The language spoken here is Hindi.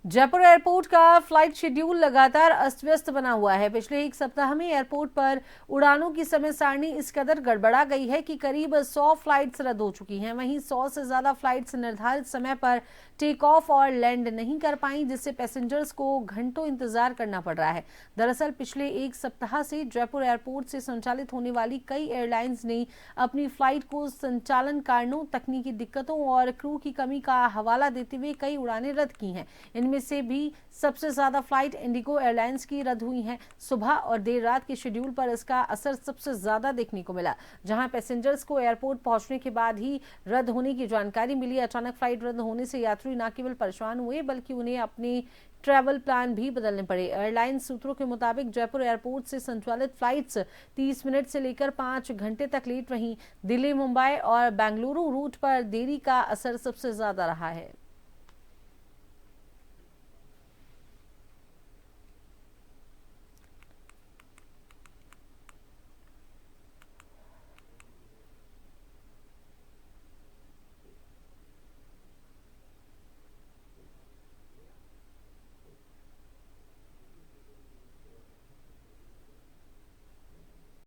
जयपुर एयरपोर्ट का फ्लाइट शेड्यूल लगातार अस्त व्यस्त बना हुआ है। पिछले एक सप्ताह में एयरपोर्ट पर उड़ानों की समय सारणी इस कदर गड़बड़ा गई है कि करीब 100 फ्लाइट्स रद्द हो चुकी हैं। वहीं 100 से ज्यादा फ्लाइट्स निर्धारित समय पर टेक ऑफ और लैंड नहीं कर पाई, जिससे पैसेंजर्स को घंटों इंतजार करना पड़ रहा है। दरअसल पिछले एक सप्ताह से जयपुर एयरपोर्ट से संचालित होने वाली कई एयरलाइंस ने अपनी फ्लाइट को संचालन कारणों, तकनीकी दिक्कतों और क्रू की कमी का हवाला देते हुए कई उड़ानें रद्द की हैं। इनमें से भी सबसे ज्यादा फ्लाइट इंडिगो एयरलाइंस की रद्द हुई हैं। सुबह और देर रात के शेड्यूल पर इसका असर सबसे ज्यादा देखने को मिला, जहां पैसेंजर्स को एयरपोर्ट पहुंचने के बाद ही रद्द होने की जानकारी मिली। अचानक फ्लाइट रद्द होने से यात्री न केवल परेशान हुए, बल्कि उन्हें अपने ट्रैवल प्लान भी बदलने पड़े। एयरलाइन सूत्रों के मुताबिक जयपुर एयरपोर्ट से संचालित फ्लाइट्स 30 मिनट से लेकर 5 घंटे तक लेट रहीं। दिल्ली, मुंबई और बेंगलुरु रूट पर देरी का असर सबसे ज्यादा रहा है।